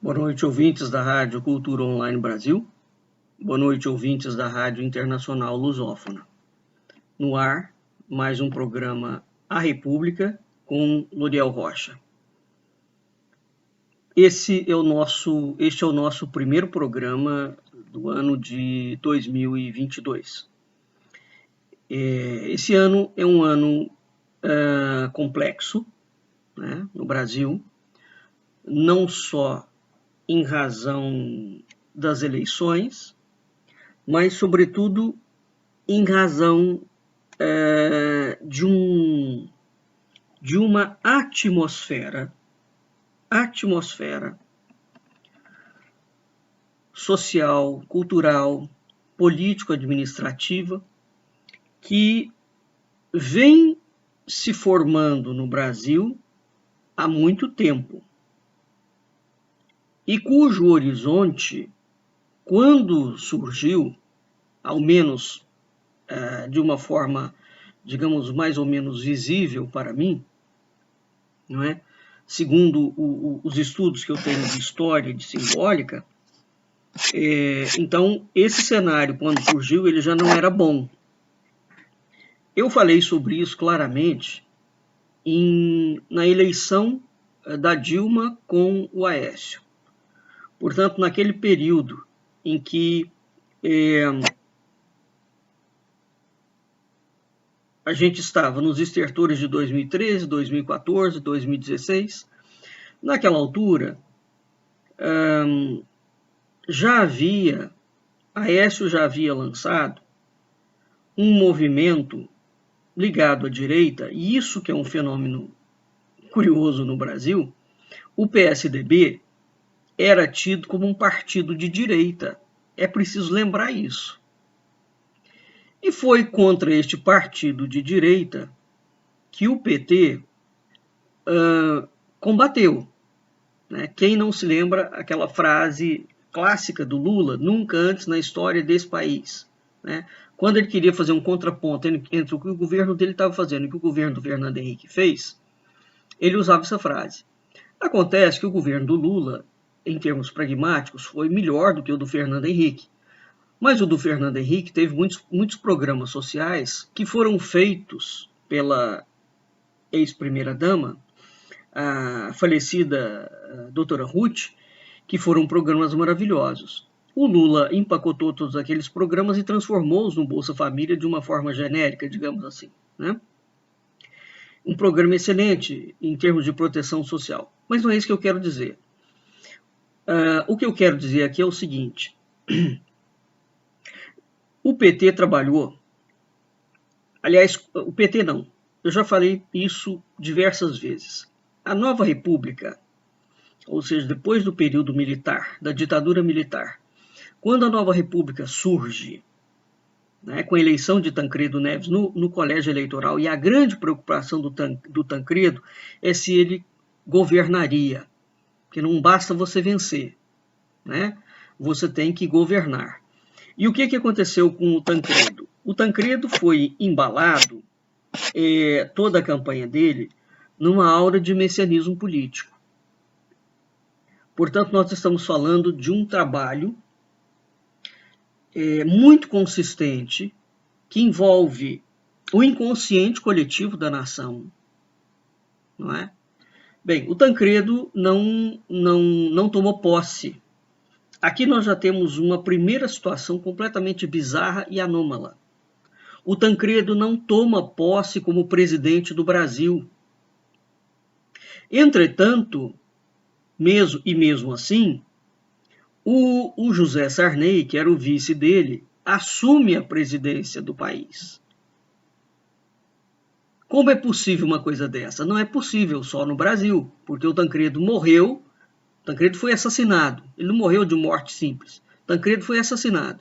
Boa noite, ouvintes da Rádio Cultura Online Brasil. Boa noite, ouvintes da Rádio Internacional Lusófona. No ar, mais um programa A República com Luriel Rocha. Este é o nosso primeiro programa do ano de 2022. Esse ano é um ano complexo, né, no Brasil, não só em razão das eleições, mas, sobretudo, em razão de uma atmosfera social, cultural, político-administrativa que vem se formando no Brasil há muito tempo e cujo horizonte, quando surgiu, ao menos de uma forma, digamos, mais ou menos visível para mim, não é? Segundo os estudos que eu tenho de história e de simbólica, então esse cenário, quando surgiu, ele já não era bom. Eu falei sobre isso claramente na eleição da Dilma com o Aécio. Portanto, naquele período em que a gente estava nos estertores de 2013, 2014, 2016, naquela altura, Aécio já havia lançado um movimento ligado à direita, e isso que é um fenômeno curioso no Brasil. O PSDB era tido como um partido de direita, é preciso lembrar isso. E foi contra este partido de direita que o PT combateu. Né? Quem não se lembra aquela frase clássica do Lula, nunca antes na história desse país, né? Quando ele queria fazer um contraponto entre o que o governo dele estava fazendo e o que o governo do Fernando Henrique fez, ele usava essa frase. Acontece que o governo do Lula, em termos pragmáticos, foi melhor do que o do Fernando Henrique. Mas o do Fernando Henrique teve muitos programas sociais que foram feitos pela ex-primeira-dama, a falecida doutora Ruth, que foram programas maravilhosos. O Lula empacotou todos aqueles programas e transformou-os no Bolsa Família de uma forma genérica, digamos assim, né? Um programa excelente em termos de proteção social. Mas não é isso que eu quero dizer. O que eu quero dizer aqui é o seguinte. O PT trabalhou... Aliás, o PT não. Eu já falei isso diversas vezes. A Nova República, ou seja, depois do período militar, da ditadura militar, quando a Nova República surge, né, com a eleição de Tancredo Neves no colégio eleitoral, e a grande preocupação do Tancredo é se ele governaria, porque não basta você vencer, né? Você tem que governar. E o que aconteceu com o Tancredo? O Tancredo foi embalado, toda a campanha dele, numa aura de messianismo político. Portanto, nós estamos falando de um trabalho muito consistente, que envolve o inconsciente coletivo da nação, não é? Bem, o Tancredo não tomou posse. Aqui nós já temos uma primeira situação completamente bizarra e anômala. O Tancredo não toma posse como presidente do Brasil. Entretanto, mesmo assim, o José Sarney, que era o vice dele, assume a presidência do país. Como é possível uma coisa dessa? Não é possível só no Brasil, porque o Tancredo morreu, Tancredo foi assassinado. Ele não morreu de morte simples. Tancredo foi assassinado.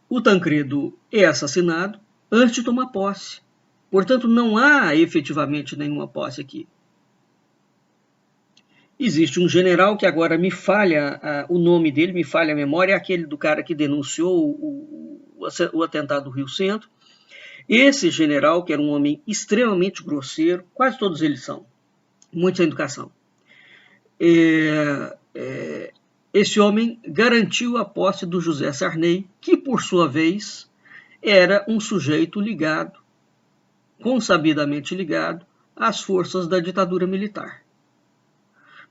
O Tancredo é assassinado antes de tomar posse. Portanto, não há efetivamente nenhuma posse aqui. Existe um general que agora me falha o nome dele, me falha a memória, é aquele do cara que denunciou o atentado do Rio Centro. Esse general, que era um homem extremamente grosseiro, quase todos eles são, muita educação. esse homem garantiu a posse do José Sarney, que, por sua vez, era um sujeito ligado, consabidamente ligado, às forças da ditadura militar.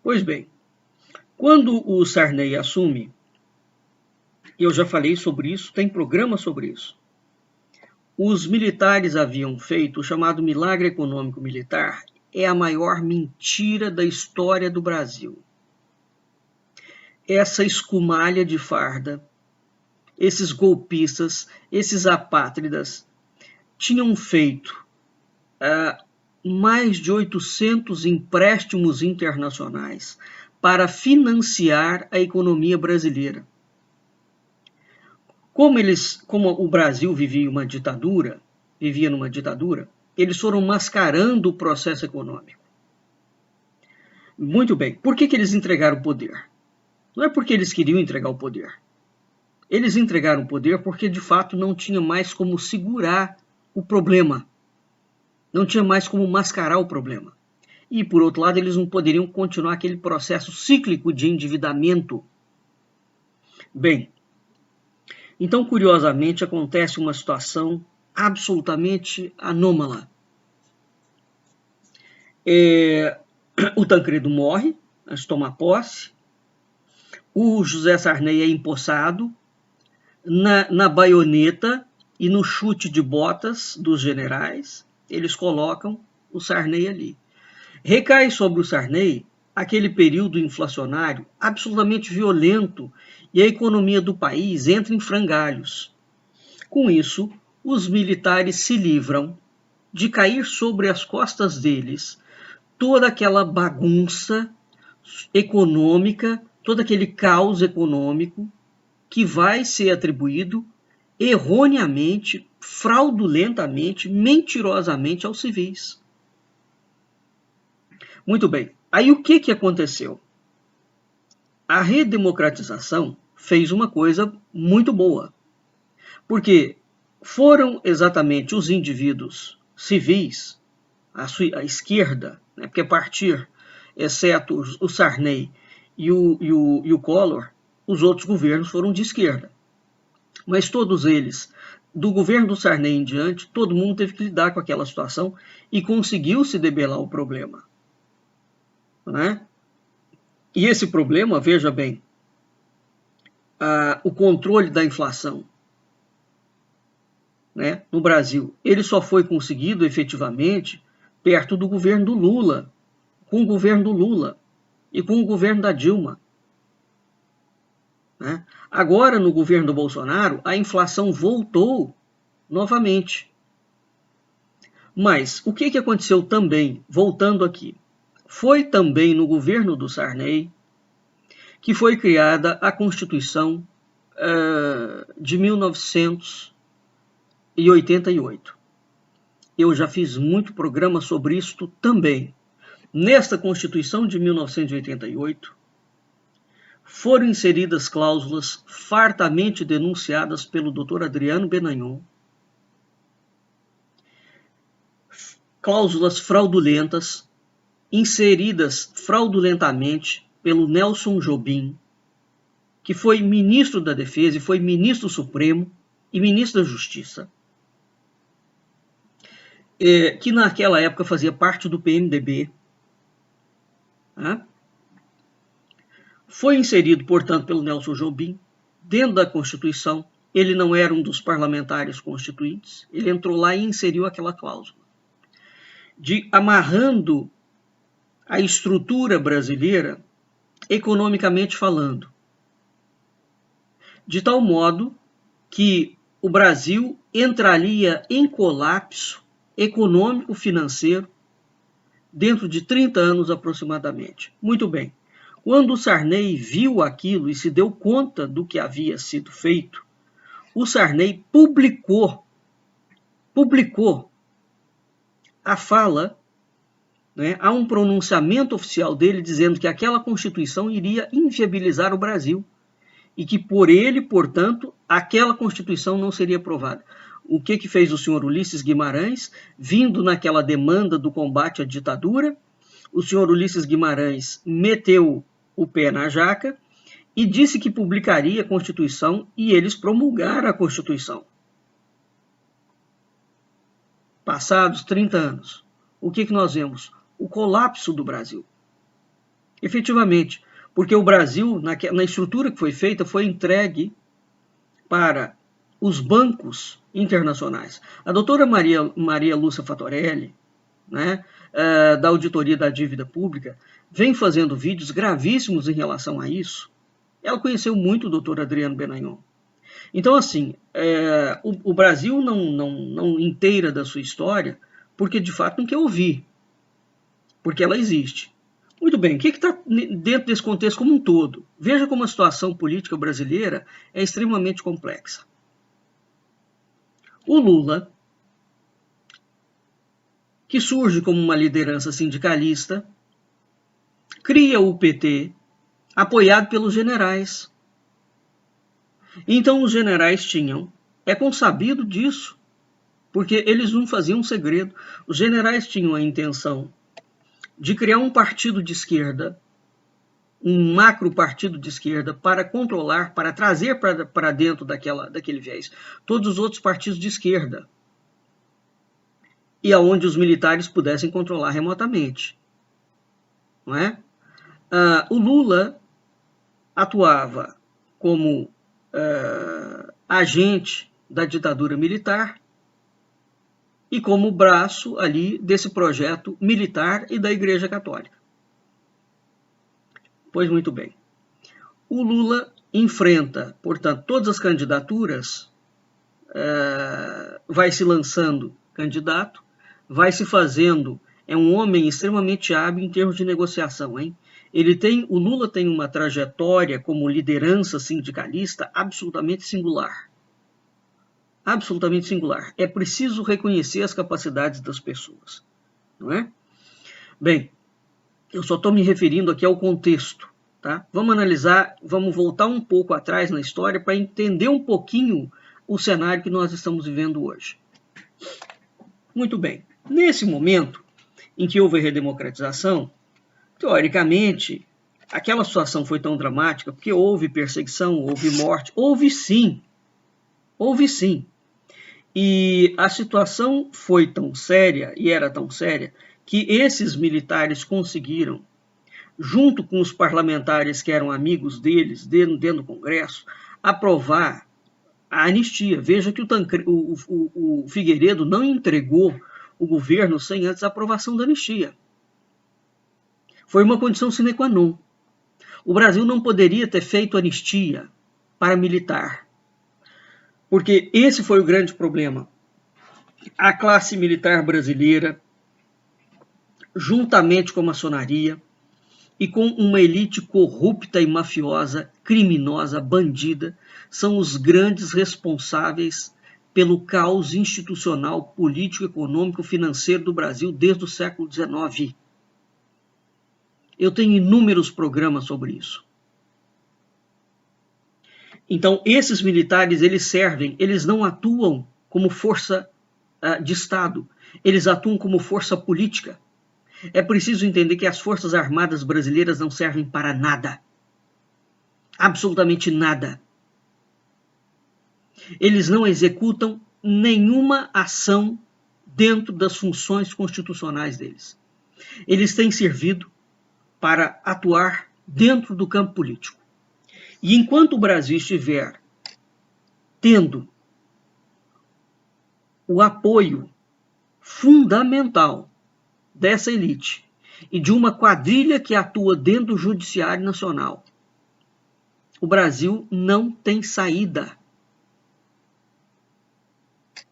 Pois bem, quando o Sarney assume, eu já falei sobre isso, tem programa sobre isso, os militares haviam feito o chamado milagre econômico militar, é a maior mentira da história do Brasil. Essa escumalha de farda, esses golpistas, esses apátridas, tinham feito mais de 800 empréstimos internacionais para financiar a economia brasileira. Como o Brasil vivia numa ditadura, eles foram mascarando o processo econômico. Muito bem. Por que eles entregaram o poder? Não é porque eles queriam entregar o poder. Eles entregaram o poder porque, de fato, não tinha mais como segurar o problema. Não tinha mais como mascarar o problema. E, por outro lado, eles não poderiam continuar aquele processo cíclico de endividamento. Bem, então, curiosamente, acontece uma situação absolutamente anômala. O Tancredo morre, antes de tomar posse. O José Sarney é empossado na baioneta e no chute de botas dos generais. Eles colocam o Sarney ali. Recai sobre o Sarney aquele período inflacionário absolutamente violento e a economia do país entra em frangalhos. Com isso, os militares se livram de cair sobre as costas deles toda aquela bagunça econômica, todo aquele caos econômico que vai ser atribuído erroneamente, fraudulentamente, mentirosamente aos civis. Muito bem. Aí o que aconteceu? A redemocratização fez uma coisa muito boa, porque foram exatamente os indivíduos civis, a esquerda, né, porque a partir, exceto o Sarney e o Collor, os outros governos foram de esquerda. Mas todos eles, do governo do Sarney em diante, todo mundo teve que lidar com aquela situação e conseguiu se debelar o problema. Né? E esse problema, veja bem, o controle da inflação, né, no Brasil, ele só foi conseguido efetivamente perto do governo do Lula, com o governo do Lula e com o governo da Dilma. Né? Agora, no governo do Bolsonaro, a inflação voltou novamente. Mas o que aconteceu também, voltando aqui? Foi também no governo do Sarney que foi criada a Constituição de 1988. Eu já fiz muito programa sobre isso também. Nesta Constituição de 1988, foram inseridas cláusulas fartamente denunciadas pelo Dr. Adriano Benagnon, cláusulas fraudulentas, inseridas fraudulentamente pelo Nelson Jobim, que foi ministro da Defesa e foi ministro Supremo e ministro da Justiça, que naquela época fazia parte do PMDB. Foi inserido, portanto, pelo Nelson Jobim dentro da Constituição. Ele não era um dos parlamentares constituintes, ele entrou lá e inseriu aquela cláusula, amarrando a estrutura brasileira, economicamente falando, de tal modo que o Brasil entraria em colapso econômico-financeiro dentro de 30 anos aproximadamente. Muito bem. Quando o Sarney viu aquilo e se deu conta do que havia sido feito, o Sarney publicou a fala, né, há um pronunciamento oficial dele dizendo que aquela Constituição iria inviabilizar o Brasil e que por ele, portanto, aquela Constituição não seria aprovada. O que fez o senhor Ulisses Guimarães, vindo naquela demanda do combate à ditadura? o senhor Ulisses Guimarães meteu o pé na jaca e disse que publicaria a Constituição, e eles promulgaram a Constituição. Passados 30 anos, o que nós vemos? O colapso do Brasil. Efetivamente, porque o Brasil, na estrutura que foi feita, foi entregue para os bancos internacionais. A doutora Maria Lúcia Fatorelli, né, da Auditoria da Dívida Pública, vem fazendo vídeos gravíssimos em relação a isso. Ela conheceu muito o doutor Adriano Benayon. Então, assim, o Brasil não inteira da sua história, porque de fato não quer ouvir, porque ela existe. Muito bem, o que está dentro desse contexto como um todo? Veja como a situação política brasileira é extremamente complexa. O Lula, que surge como uma liderança sindicalista, cria o PT, apoiado pelos generais. Então os generais tinham, é consabido disso, porque eles não faziam segredo, os generais tinham a intenção de criar um partido de esquerda, um macro partido de esquerda, para controlar, para trazer para dentro daquele viés todos os outros partidos de esquerda, e aonde os militares pudessem controlar remotamente. Não é? O Lula atuava como agente da ditadura militar e como braço ali desse projeto militar e da Igreja Católica. Pois muito bem. O Lula enfrenta, portanto, todas as candidaturas, vai se lançando candidato, vai se fazendo, é um homem extremamente hábil em termos de negociação, hein? O Lula tem uma trajetória como liderança sindicalista absolutamente singular. Absolutamente singular. É preciso reconhecer as capacidades das pessoas, não é? Bem, eu só estou me referindo aqui ao contexto, tá? Vamos analisar, vamos voltar um pouco atrás na história para entender um pouquinho o cenário que nós estamos vivendo hoje. Muito bem. Nesse momento em que houve a redemocratização, teoricamente, aquela situação foi tão dramática porque houve perseguição, houve morte, houve sim. E a situação foi tão séria, e era tão séria, que esses militares conseguiram, junto com os parlamentares que eram amigos deles, dentro do Congresso, aprovar a anistia. Veja que o Figueiredo não entregou o governo sem antes a aprovação da anistia. Foi uma condição sine qua non. O Brasil não poderia ter feito anistia para militar, porque esse foi o grande problema. A classe militar brasileira, juntamente com a maçonaria e com uma elite corrupta e mafiosa, criminosa, bandida, são os grandes responsáveis pelo caos institucional, político, econômico, financeiro do Brasil desde o século XIX. Eu tenho inúmeros programas sobre isso. Então, esses militares, eles não atuam como força de Estado, eles atuam como força política. É preciso entender que as Forças Armadas brasileiras não servem para nada. Absolutamente nada. Eles não executam nenhuma ação dentro das funções constitucionais deles. Eles têm servido para atuar dentro do campo político. E enquanto o Brasil estiver tendo o apoio fundamental dessa elite e de uma quadrilha que atua dentro do Judiciário Nacional, o Brasil não tem saída.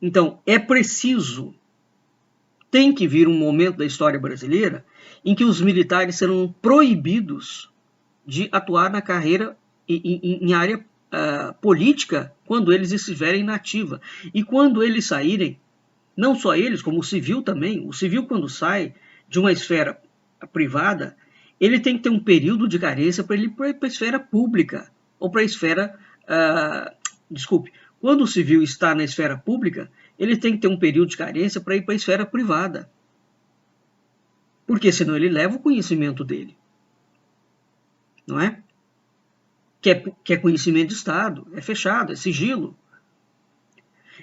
Então, é preciso, tem que vir um momento da história brasileira em que os militares serão proibidos de atuar na carreira em área política quando eles estiverem na ativa. E quando eles saírem, não só eles, como o civil também, o civil quando sai de uma esfera privada, ele tem que ter um período de carência para ele ir para a esfera pública, ou para a esfera... quando o civil está na esfera pública, ele tem que ter um período de carência para ir para a esfera privada. Porque senão ele leva o conhecimento dele. Não é? Que é conhecimento de Estado, é fechado, é sigilo.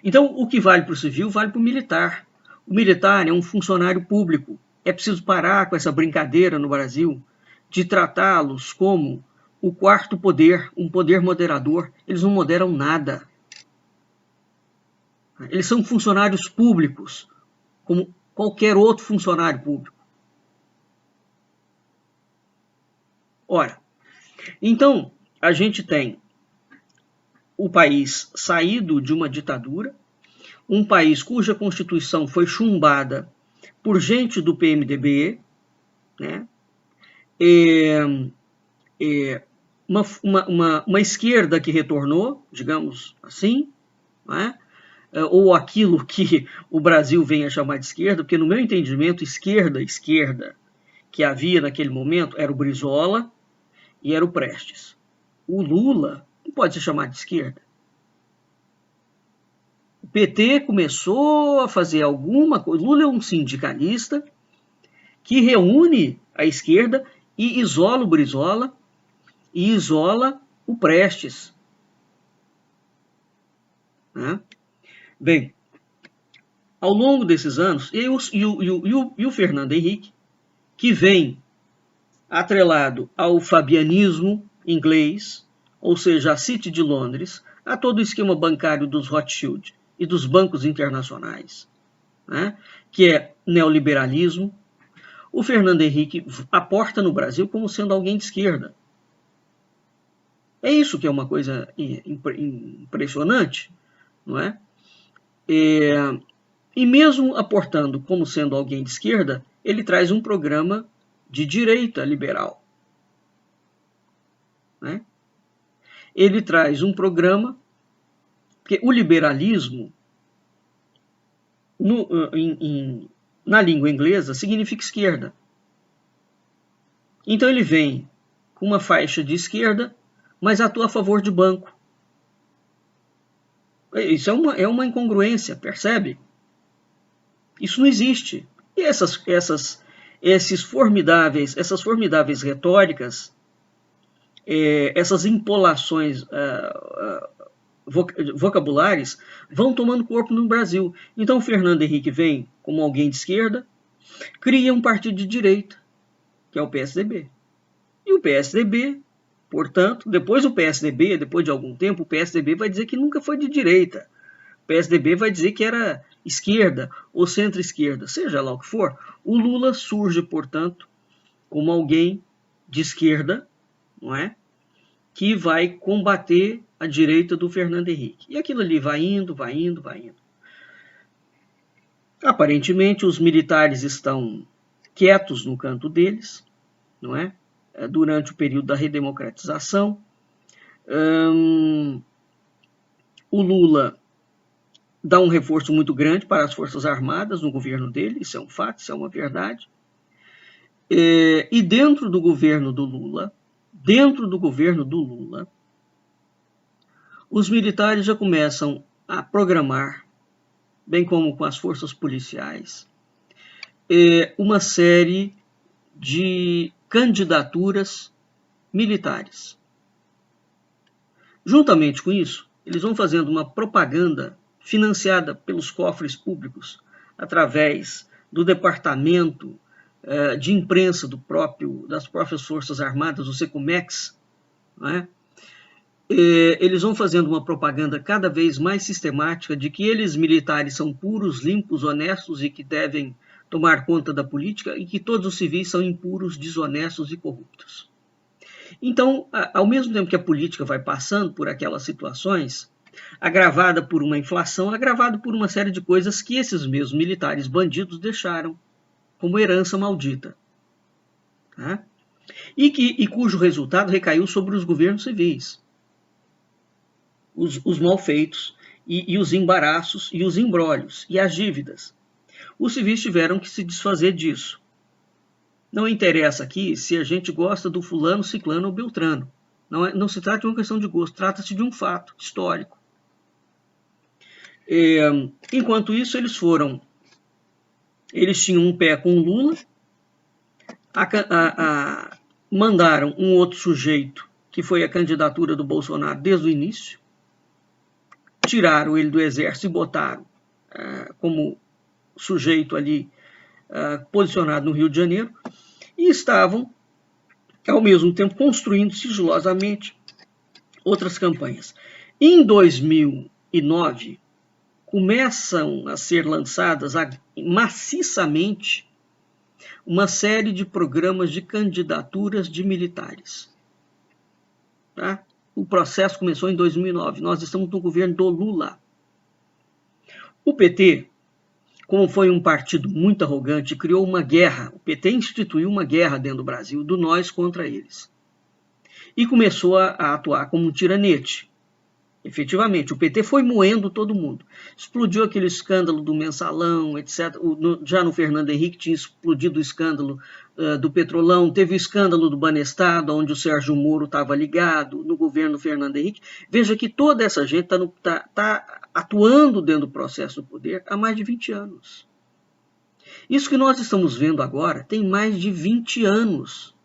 Então, o que vale para o civil, vale para o militar. O militar é um funcionário público. É preciso parar com essa brincadeira no Brasil de tratá-los como o quarto poder, um poder moderador. Eles não moderam nada. Eles são funcionários públicos, como qualquer outro funcionário público. Ora, então, a gente tem o país saído de uma ditadura, um país cuja Constituição foi chumbada por gente do PMDB, né? Uma esquerda que retornou, digamos assim, né? Ou aquilo que o Brasil vem a chamar de esquerda, porque no meu entendimento, esquerda que havia naquele momento era o Brizola e era o Prestes. O Lula não pode se chamar de esquerda. O PT começou a fazer alguma coisa. Lula é um sindicalista que reúne a esquerda e isola o Brizola e isola o Prestes. Né? Bem, ao longo desses anos, e o Fernando Henrique, que vem atrelado ao fabianismo inglês, ou seja, a City de Londres, a todo o esquema bancário dos Rothschild e dos bancos internacionais, né, que é neoliberalismo, o Fernando Henrique aporta no Brasil como sendo alguém de esquerda. É isso que é uma coisa impressionante, não é? E mesmo aportando como sendo alguém de esquerda, ele traz um programa de direita liberal. Né? Ele traz um programa, porque o liberalismo, na língua inglesa, significa esquerda. Então ele vem com uma faixa de esquerda, mas atua a favor de banco. Isso é uma incongruência, percebe? Isso não existe. E essas formidáveis retóricas, essas empolações vocabulares vão tomando corpo no Brasil. Então o Fernando Henrique vem como alguém de esquerda, cria um partido de direita, que é o PSDB. E o PSDB, portanto, depois de algum tempo, o PSDB vai dizer que nunca foi de direita. O PSDB vai dizer que era esquerda ou centro-esquerda, seja lá o que for. O Lula surge, portanto, como alguém de esquerda, não é? Que vai combater a direita do Fernando Henrique. E aquilo ali vai indo. Aparentemente, os militares estão quietos no canto deles, não é? Durante o período da redemocratização. O Lula dá um reforço muito grande para as Forças Armadas no governo dele, isso é um fato, isso é uma verdade. E dentro do governo do Lula, os militares já começam a programar, bem como com as forças policiais, uma série de candidaturas militares. Juntamente com isso, eles vão fazendo uma propaganda financiada pelos cofres públicos, através do departamento de imprensa das próprias Forças Armadas, o Secomex, né? Eles vão fazendo uma propaganda cada vez mais sistemática de que eles, militares, são puros, limpos, honestos e que devem tomar conta da política, e que todos os civis são impuros, desonestos e corruptos. Então, ao mesmo tempo que a política vai passando por aquelas situações, agravada por uma inflação, agravada por uma série de coisas que esses mesmos militares bandidos deixaram como herança maldita. Tá? E cujo resultado recaiu sobre os governos civis. Os malfeitos e os embaraços e os embrólios e as dívidas. Os civis tiveram que se desfazer disso. Não interessa aqui se a gente gosta do fulano, ciclano ou beltrano. Não se trata de uma questão de gosto, trata-se de um fato histórico. Enquanto isso, eles tinham um pé com o Lula, mandaram um outro sujeito, que foi a candidatura do Bolsonaro desde o início, tiraram ele do exército e botaram como sujeito ali posicionado no Rio de Janeiro, e estavam, ao mesmo tempo, construindo sigilosamente outras campanhas. Em 2009, começam a ser lançadas maciçamente uma série de programas de candidaturas de militares. Tá? O processo começou em 2009. Nós estamos no governo do Lula. O PT, como foi um partido muito arrogante, criou uma guerra. O PT instituiu uma guerra dentro do Brasil, do nós contra eles. E começou a atuar como um tiranete. Efetivamente, o PT foi moendo todo mundo. Explodiu aquele escândalo do mensalão, etc. Já no Fernando Henrique tinha explodido o escândalo do Petrolão, teve o escândalo do Banestado, onde o Sérgio Moro estava ligado, no governo do Fernando Henrique. Veja que toda essa gente está atuando dentro do processo do poder há mais de 20 anos. Isso que nós estamos vendo agora tem mais de 20 anos.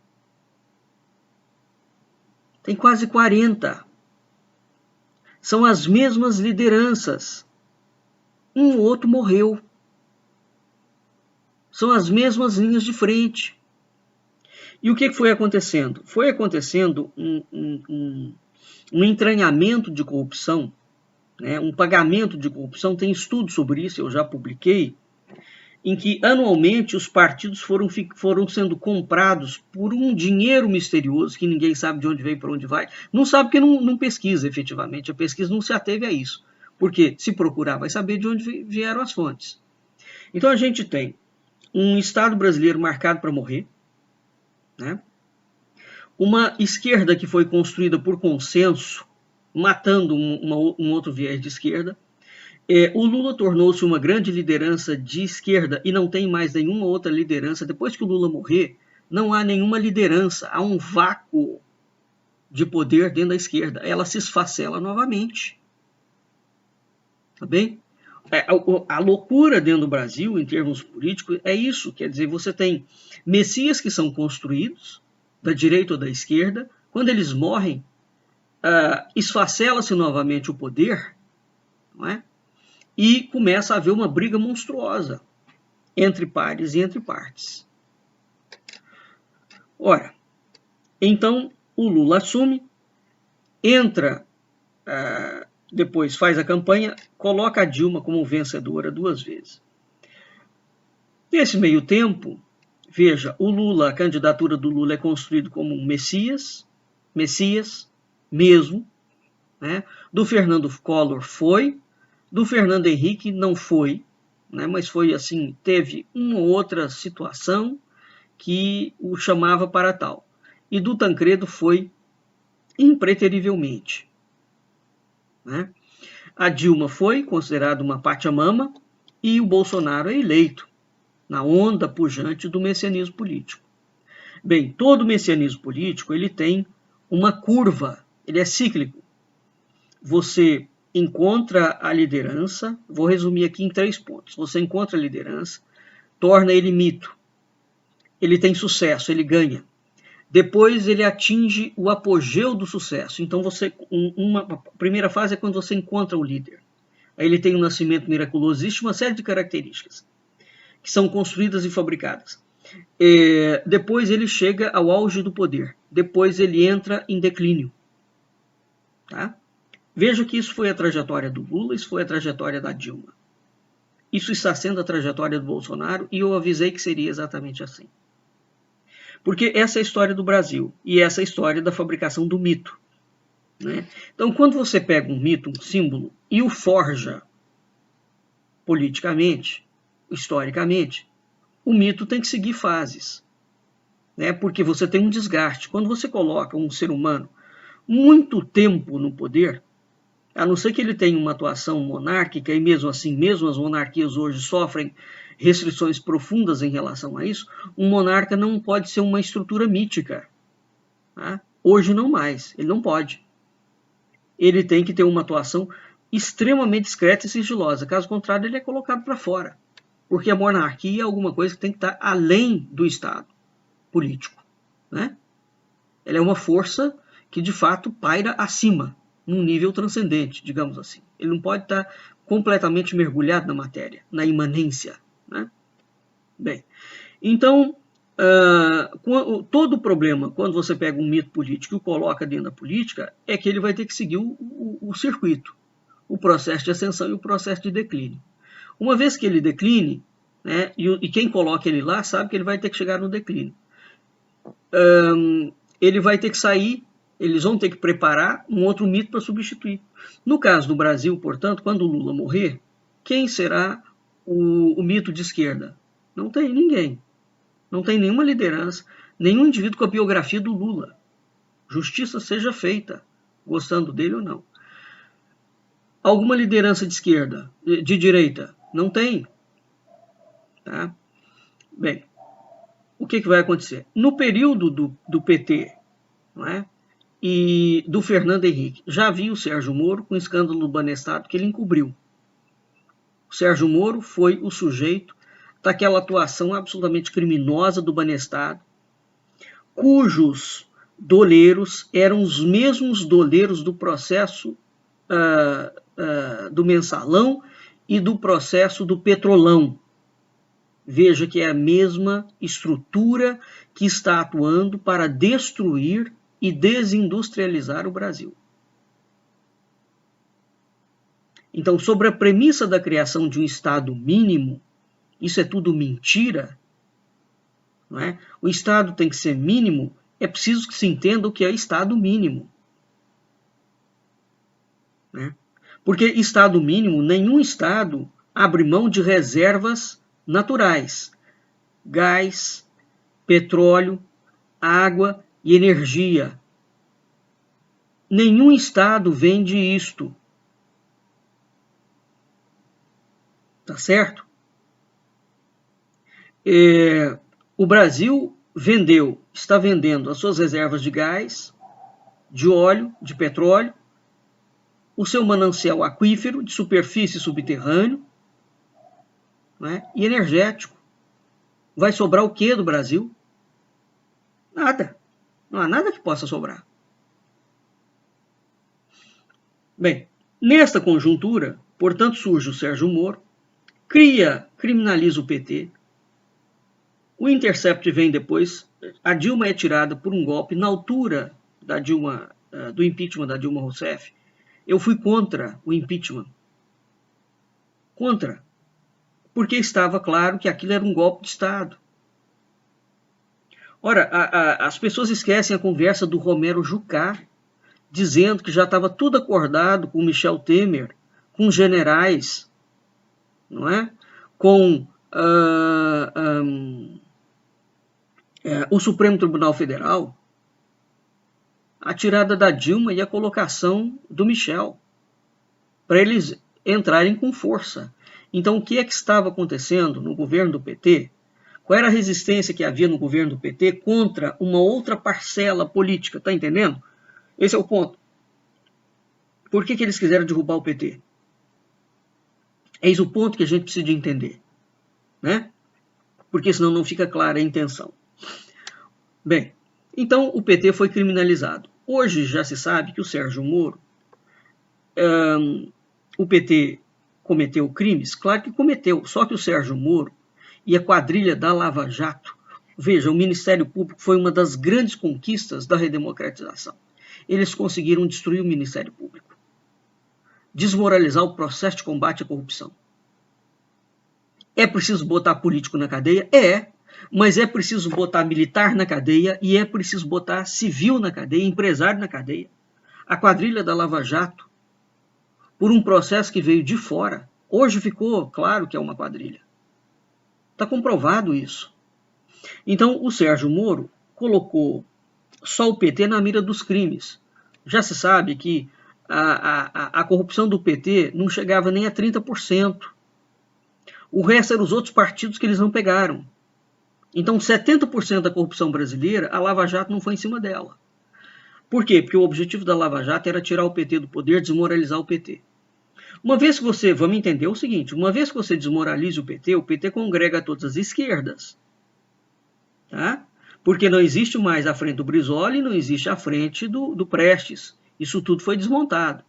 Tem quase 40. São as mesmas lideranças. Um ou outro morreu. São as mesmas linhas de frente. E o que foi acontecendo? Foi acontecendo um entranhamento de corrupção, né? Um pagamento de corrupção. Tem estudo sobre isso, eu já publiquei, em que anualmente os partidos foram sendo comprados por um dinheiro misterioso, que ninguém sabe de onde veio e para onde vai. Não sabe porque não pesquisa efetivamente, a pesquisa não se ateve a isso. Porque se procurar, vai saber de onde vieram as fontes. Então a gente tem um Estado brasileiro marcado para morrer, né? Uma esquerda que foi construída por consenso, matando um outro viés de esquerda. O Lula tornou-se uma grande liderança de esquerda e não tem mais nenhuma outra liderança. Depois que o Lula morrer, não há nenhuma liderança. Há um vácuo de poder dentro da esquerda. Ela se esfacela novamente. Tá bem? A loucura dentro do Brasil, em termos políticos, é isso. Quer dizer, você tem messias que são construídos, da direita ou da esquerda. Quando eles morrem, esfacela-se novamente o poder, não é? E começa a haver uma briga monstruosa entre pares e entre partes. Ora, então o Lula assume, entra, depois faz a campanha, coloca a Dilma como vencedora 2 vezes. Nesse meio tempo, veja, o Lula, a candidatura do Lula é construída como um Messias mesmo, né? Do Fernando Collor foi, do Fernando Henrique não foi, né, mas foi assim, teve uma ou outra situação que o chamava para tal. E do Tancredo foi impreterivelmente. Né? A Dilma foi considerada uma pachamama e o Bolsonaro é eleito na onda pujante do messianismo político. Bem, todo messianismo político ele tem uma curva, ele é cíclico. Você encontra a liderança, vou resumir aqui em 3 pontos. Você encontra a liderança, torna ele mito. Ele tem sucesso, ele ganha. Depois ele atinge o apogeu do sucesso. Então, a primeira fase é quando você encontra o líder. Aí ele tem um nascimento miraculoso. Existe uma série de características que são construídas e fabricadas. Depois ele chega ao auge do poder. Depois ele entra em declínio. Tá? Veja que isso foi a trajetória do Lula, isso foi a trajetória da Dilma. Isso está sendo a trajetória do Bolsonaro e eu avisei que seria exatamente assim. Porque essa é a história do Brasil e essa é a história da fabricação do mito. Né? Então, quando você pega um mito, um símbolo, e o forja politicamente, historicamente, o mito tem que seguir fases. Né? Porque você tem um desgaste. Quando você coloca um ser humano muito tempo no poder, a não ser que ele tenha uma atuação monárquica, e mesmo assim, mesmo as monarquias hoje sofrem restrições profundas em relação a isso, um monarca não pode ser uma estrutura mítica. Tá? Hoje não mais, ele não pode. Ele tem que ter uma atuação extremamente discreta e sigilosa, caso contrário ele é colocado para fora. Porque a monarquia é alguma coisa que tem que estar além do Estado. político, né? Ela é uma força que, de fato, paira acima, num nível transcendente, digamos assim. Ele não pode estar completamente mergulhado na matéria, na imanência, né? Bem, então, todo o problema, quando você pega um mito político e o coloca dentro da política, é que ele vai ter que seguir o circuito, o processo de ascensão e o processo de declínio. Uma vez que ele decline, né, e quem coloca ele lá sabe que ele vai ter que chegar no declínio. Ele vai ter que sair, eles vão ter que preparar um outro mito para substituir. No caso do Brasil, portanto, quando o Lula morrer, quem será o mito de esquerda? Não tem ninguém. Não tem nenhuma liderança, nenhum indivíduo com a biografia do Lula. Justiça seja feita, gostando dele ou não. Alguma liderança de esquerda, de direita? Não tem. Tá? Bem, o que vai acontecer? No período do PT, não é? E do Fernando Henrique, já havia o Sérgio Moro com o escândalo do Banestado que ele encobriu. O Sérgio Moro foi o sujeito daquela atuação absolutamente criminosa do Banestado, cujos doleiros eram os mesmos doleiros do processo do Mensalão e do processo do Petrolão. Veja que é a mesma estrutura que está atuando para destruir e desindustrializar o Brasil. Então, sobre a premissa da criação de um Estado mínimo, isso é tudo mentira, não é? O Estado tem que ser mínimo, é preciso que se entenda o que é Estado mínimo. Né? Porque Estado mínimo, nenhum Estado abre mão de reservas naturais, gás, petróleo, água e energia. Nenhum Estado vende isto. Tá certo? O Brasil está vendendo as suas reservas de gás, de óleo, de petróleo, o seu manancial aquífero de superfície e subterrâneo, né, e energético. Vai sobrar o que do Brasil? Nada. Não há nada que possa sobrar. Bem, nesta conjuntura, portanto, surge o Sérgio Moro, criminaliza o PT, o Intercept vem depois, a Dilma é tirada por um golpe na altura da Dilma, do impeachment da Dilma Rousseff. Eu fui contra o impeachment. Contra. Porque estava claro que aquilo era um golpe de Estado. Ora, as pessoas esquecem a conversa do Romero Jucá, dizendo que já estava tudo acordado com Michel Temer, com generais, não é? Com o Supremo Tribunal Federal, a tirada da Dilma e a colocação do Michel, para eles entrarem com força. Então, o que é que estava acontecendo no governo do PT? Qual era a resistência que havia no governo do PT contra uma outra parcela política? Está entendendo? Esse é o ponto. Por que eles quiseram derrubar o PT? Eis o ponto que a gente precisa entender, né? Porque senão não fica clara a intenção. Bem, então o PT foi criminalizado. Hoje já se sabe que o Sérgio Moro, o PT cometeu crimes? Claro que cometeu, só que o Sérgio Moro e a quadrilha da Lava Jato, veja, o Ministério Público foi uma das grandes conquistas da redemocratização. Eles conseguiram destruir o Ministério Público, desmoralizar o processo de combate à corrupção. É preciso botar político na cadeia? É, mas é preciso botar militar na cadeia e é preciso botar civil na cadeia, empresário na cadeia. A quadrilha da Lava Jato, por um processo que veio de fora, hoje ficou claro que é uma quadrilha. Está comprovado isso. Então, o Sérgio Moro colocou só o PT na mira dos crimes. Já se sabe que a corrupção do PT não chegava nem a 30%. O resto eram os outros partidos que eles não pegaram. Então, 70% da corrupção brasileira, a Lava Jato não foi em cima dela. Por quê? Porque o objetivo da Lava Jato era tirar o PT do poder, desmoralizar o PT. Uma vez que você, vamos entender o seguinte, uma vez que você desmoralize o PT congrega todas as esquerdas. Tá? Porque não existe mais a frente do Brizola e não existe a frente do Prestes. Isso tudo foi desmontado.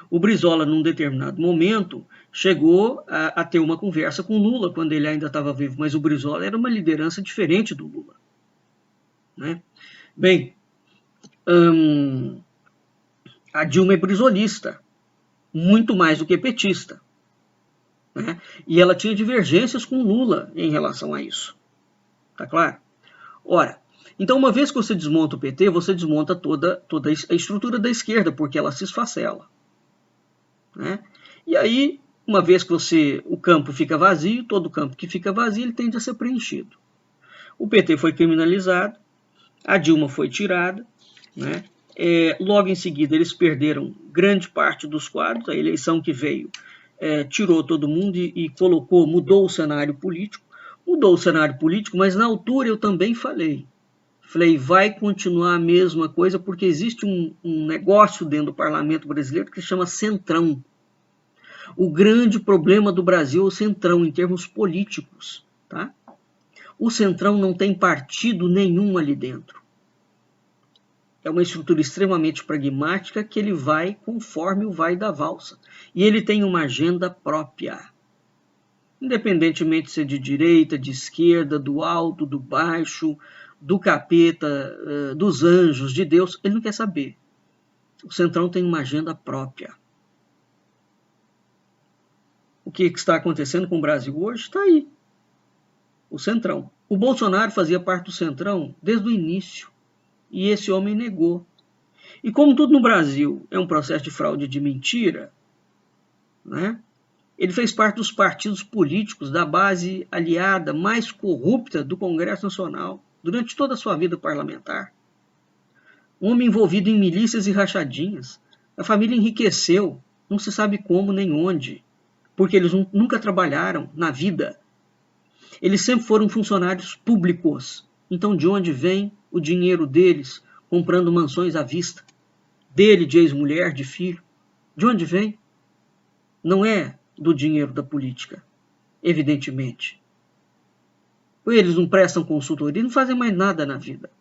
O Brizola, num determinado momento, chegou a ter uma conversa com Lula, quando ele ainda estava vivo, mas o Brizola era uma liderança diferente do Lula. Né? Bem, a Dilma é brizolista, muito mais do que petista. Né? E ela tinha divergências com Lula em relação a isso. Tá claro? Ora, então uma vez que você desmonta o PT, você desmonta toda a estrutura da esquerda, porque ela se esfacela. Né? E aí, uma vez que o campo fica vazio, todo campo que fica vazio, ele tende a ser preenchido. O PT foi criminalizado, a Dilma foi tirada, né? Logo em seguida eles perderam grande parte dos quadros, a eleição que veio tirou todo mundo e mudou o cenário político. Mudou o cenário político, mas na altura eu também falei, vai continuar a mesma coisa, porque existe um negócio dentro do parlamento brasileiro que se chama Centrão. O grande problema do Brasil é o Centrão, em termos políticos. Tá? O Centrão não tem partido nenhum ali dentro. É uma estrutura extremamente pragmática que ele vai conforme o vai da valsa. E ele tem uma agenda própria. Independentemente de ser de direita, de esquerda, do alto, do baixo, do capeta, dos anjos, de Deus, ele não quer saber. O Centrão tem uma agenda própria. O que está acontecendo com o Brasil hoje está aí. O Centrão. O Bolsonaro fazia parte do Centrão desde o início. E esse homem negou. E como tudo no Brasil é um processo de fraude e de mentira, né, ele fez parte dos partidos políticos da base aliada mais corrupta do Congresso Nacional durante toda a sua vida parlamentar. Um homem envolvido em milícias e rachadinhas. A família enriqueceu, não se sabe como nem onde, porque eles nunca trabalharam na vida. Eles sempre foram funcionários públicos. Então, de onde vem o dinheiro deles comprando mansões à vista? Dele, de ex-mulher, de filho? De onde vem? Não é do dinheiro da política, evidentemente. Eles não prestam consultoria, não fazem mais nada na vida.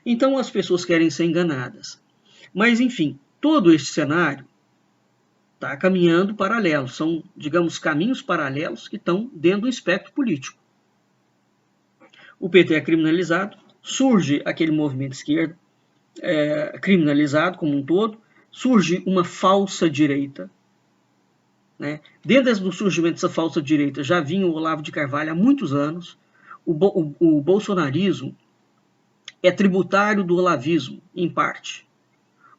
Então, as pessoas querem ser enganadas. Mas, enfim, todo este cenário está caminhando paralelo. São, digamos, caminhos paralelos que estão dentro do espectro político. O PT é criminalizado, surge aquele movimento esquerdo criminalizado como um todo, surge uma falsa direita. Né? Dentro do surgimento dessa falsa direita já vinha o Olavo de Carvalho há muitos anos. O bolsonarismo é tributário do olavismo, em parte.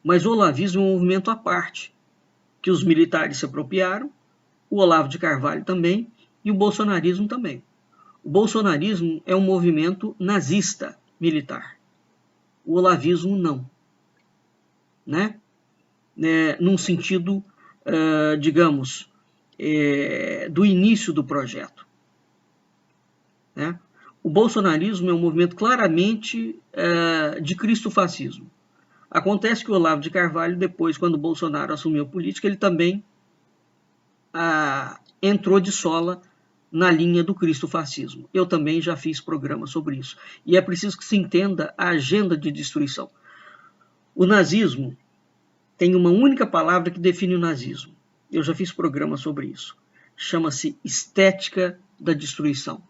Mas o olavismo é um movimento à parte, que os militares se apropriaram, o Olavo de Carvalho também, e o bolsonarismo também. O bolsonarismo é um movimento nazista militar. O olavismo não. Né? Num sentido, digamos, do início do projeto. Né? O bolsonarismo é um movimento claramente de cristofascismo. Acontece que o Olavo de Carvalho, depois, quando o Bolsonaro assumiu a política, ele também entrou de sola na linha do cristofascismo. Eu também já fiz programa sobre isso. E é preciso que se entenda a agenda de destruição. O nazismo tem uma única palavra que define o nazismo. Eu já fiz programa sobre isso. Chama-se estética da destruição.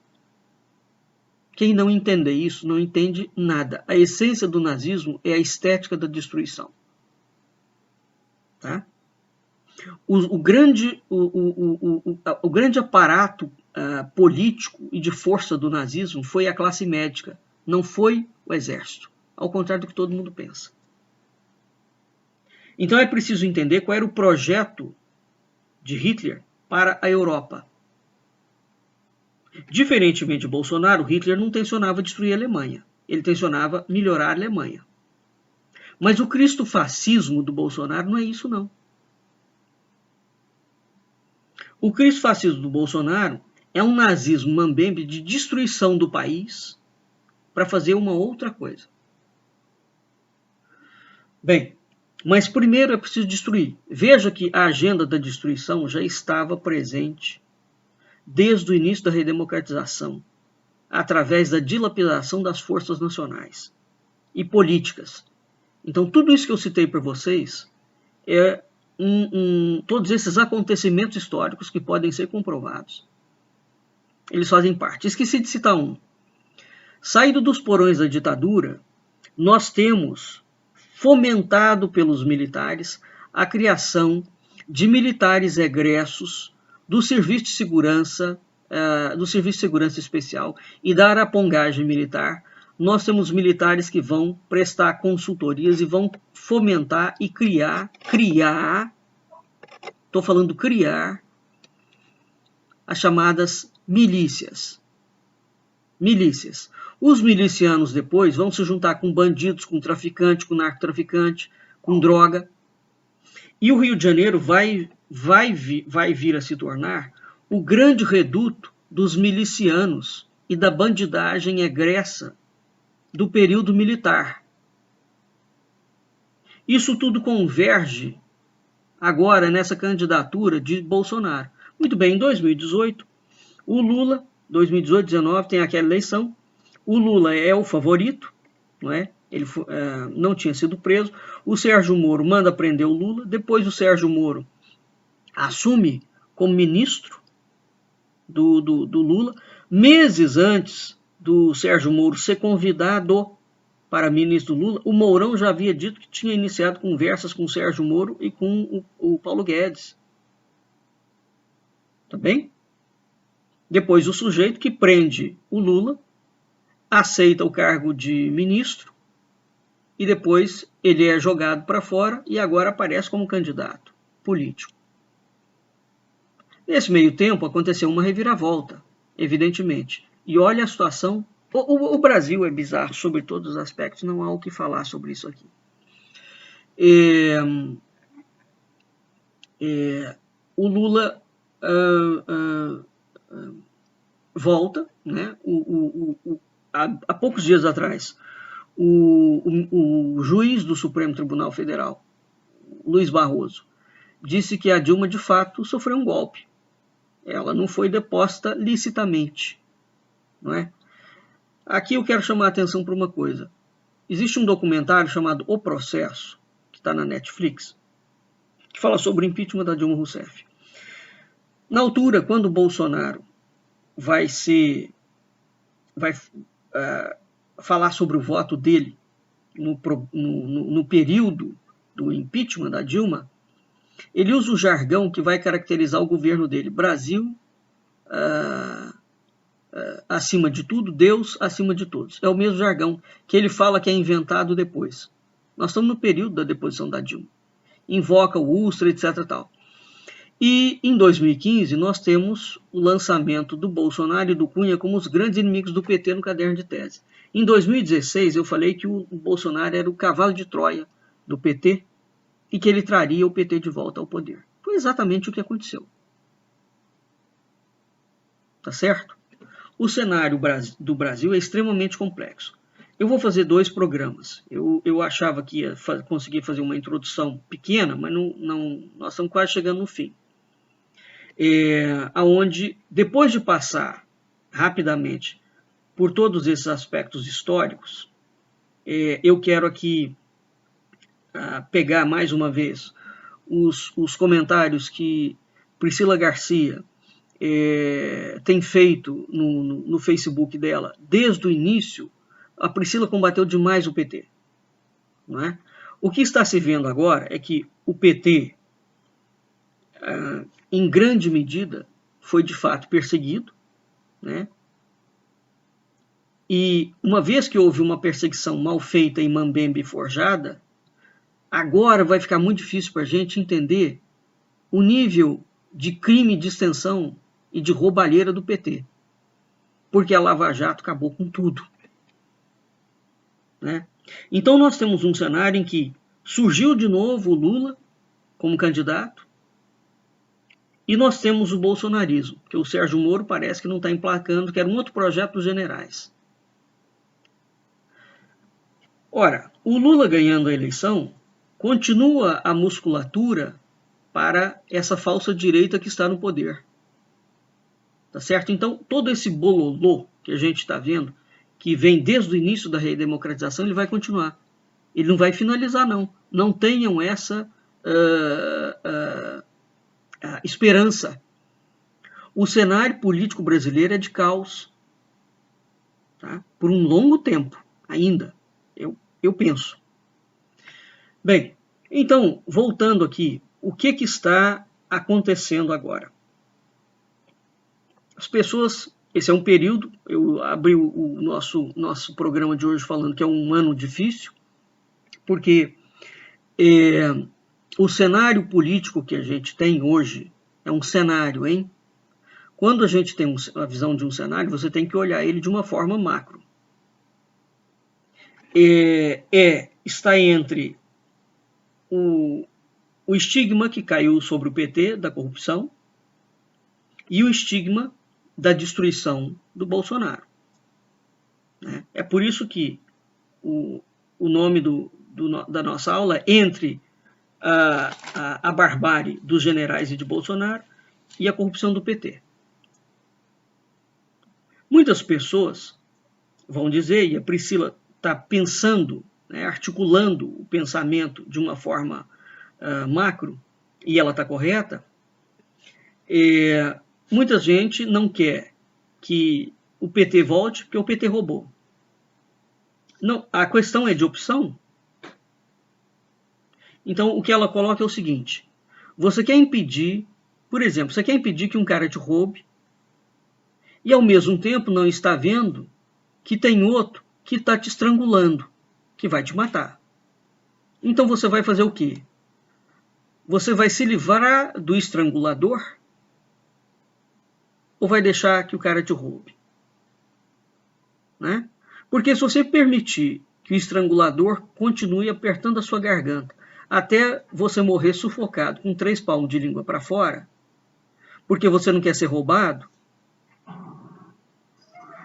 Quem não entender isso não entende nada. A essência do nazismo é a estética da destruição. Tá? O grande aparato político e de força do nazismo foi a classe médica, não foi o exército, ao contrário do que todo mundo pensa. Então é preciso entender qual era o projeto de Hitler para a Europa. Diferentemente de Bolsonaro, Hitler não tensionava destruir a Alemanha, ele tensionava melhorar a Alemanha. Mas o cristofascismo do Bolsonaro não é isso, não. O cristofascismo do Bolsonaro é um nazismo mambembe de destruição do país para fazer uma outra coisa. Bem, mas primeiro é preciso destruir. Veja que a agenda da destruição já estava presente desde o início da redemocratização. através da dilapidação das forças nacionais e políticas. Então, tudo isso que eu citei para vocês é todos esses acontecimentos históricos que podem ser comprovados. Eles fazem parte. Esqueci de citar um. Saído dos porões da ditadura, nós temos fomentado pelos militares a criação de militares egressos do Serviço de Segurança, Especial e da arapongagem militar. Nós temos militares que vão prestar consultorias e vão fomentar e criar, estou falando criar, as chamadas milícias. Os milicianos depois vão se juntar com bandidos, com traficante, com narcotraficante, com droga. E o Rio de Janeiro vai vir a se tornar o grande reduto dos milicianos e da bandidagem egressa do período militar. Isso tudo converge agora nessa candidatura de Bolsonaro. Muito bem, em 2018, o Lula, 2018-19, tem aquela eleição, o Lula é o favorito, não é? Ele não tinha sido preso, o Sérgio Moro manda prender o Lula, depois o Sérgio Moro assume como ministro do Lula, meses antes do Sérgio Moro ser convidado para ministro do Lula, o Mourão já havia dito que tinha iniciado conversas com o Sérgio Moro e com o Paulo Guedes. Tá bem? Depois o sujeito que prende o Lula aceita o cargo de ministro e depois ele é jogado para fora e agora aparece como candidato político. Nesse meio tempo aconteceu uma reviravolta, evidentemente. E olha a situação. O Brasil é bizarro sobre todos os aspectos, não há o que falar sobre isso aqui. O Lula volta, né? Há poucos dias atrás, o juiz do Supremo Tribunal Federal, Luiz Barroso, disse que a Dilma de fato sofreu um golpe. Ela não foi deposta licitamente, não é? Aqui eu quero chamar a atenção para uma coisa. Existe um documentário chamado O Processo, que está na Netflix, que fala sobre o impeachment da Dilma Rousseff. Na altura, quando o Bolsonaro vai falar sobre o voto dele no período do impeachment da Dilma, ele usa o jargão que vai caracterizar o governo dele. Brasil acima de tudo, Deus acima de todos. É o mesmo jargão que ele fala que é inventado depois. Nós estamos no período da deposição da Dilma. Invoca o Ustra, etc. Tal. E em 2015 nós temos o lançamento do Bolsonaro e do Cunha como os grandes inimigos do PT no caderno de tese. Em 2016 eu falei que o Bolsonaro era o cavalo de Troia do PT e que ele traria o PT de volta ao poder. Foi exatamente o que aconteceu. Tá certo? O cenário do Brasil é extremamente complexo. Eu vou fazer 2 programas. Eu achava que ia conseguir fazer uma introdução pequena, mas não, nós estamos quase chegando no fim. Onde, depois de passar rapidamente por todos esses aspectos históricos, eu quero aqui pegar mais uma vez os comentários que Priscila Garcia tem feito no Facebook dela. Desde o início, a Priscila combateu demais o PT. Não é? O que está se vendo agora é que o PT, em grande medida, foi de fato perseguido, né? E uma vez que houve uma perseguição mal feita e mambembe forjada, agora vai ficar muito difícil para a gente entender o nível de crime de extensão e de roubalheira do PT. Porque a Lava Jato acabou com tudo. Né? Então nós temos um cenário em que surgiu de novo o Lula como candidato e nós temos o bolsonarismo, que o Sérgio Moro parece que não está emplacando, que era um outro projeto dos generais. Ora, o Lula ganhando a eleição continua a musculatura para essa falsa direita que está no poder. Tá certo? Então, todo esse bololô que a gente está vendo, que vem desde o início da redemocratização, ele vai continuar. Ele não vai finalizar, não. Não tenham essa esperança. O cenário político brasileiro é de caos. Tá? Por um longo tempo ainda, eu penso. Bem, então, voltando aqui, o que está acontecendo agora? As pessoas, esse é um período, eu abri o nosso programa de hoje falando que é um ano difícil, porque o cenário político que a gente tem hoje é um cenário, hein? Quando a gente tem a visão de um cenário, você tem que olhar ele de uma forma macro. Está entre o estigma que caiu sobre o PT da corrupção e o estigma da destruição do Bolsonaro. É por isso que o nome da nossa aula é Entre a barbárie dos generais e de Bolsonaro e a corrupção do PT. Muitas pessoas vão dizer, e a Priscila está pensando, articulando o pensamento de uma forma macro, e ela está correta, muita gente não quer que o PT volte porque o PT roubou. Não, a questão é de opção. Então, o que ela coloca é o seguinte: você quer impedir, por exemplo, você quer impedir que um cara te roube e, ao mesmo tempo, não está vendo que tem outro que está te estrangulando, que vai te matar. Então, você vai fazer o quê? Você vai se livrar do estrangulador ou vai deixar que o cara te roube? Né? Porque se você permitir que o estrangulador continue apertando a sua garganta até você morrer sufocado com 3 palmos de língua para fora, porque você não quer ser roubado,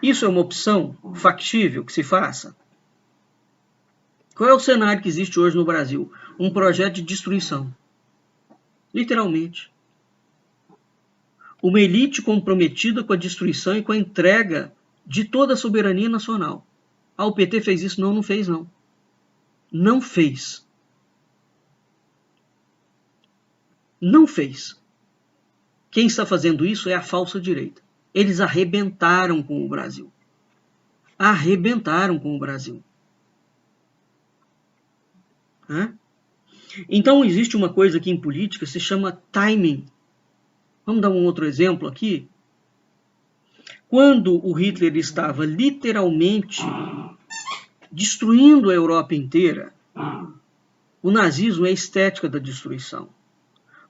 isso é uma opção factível que se faça? Qual é o cenário que existe hoje no Brasil? Um projeto de destruição. Literalmente. Uma elite comprometida com a destruição e com a entrega de toda a soberania nacional. O PT fez isso? Não, não fez, não. Não fez. Não fez. Quem está fazendo isso é a falsa direita. Eles arrebentaram com o Brasil. Arrebentaram com o Brasil. Então, existe uma coisa aqui em política que se chama timing. Vamos dar um outro exemplo aqui. Quando o Hitler estava literalmente destruindo a Europa inteira, o nazismo é a estética da destruição.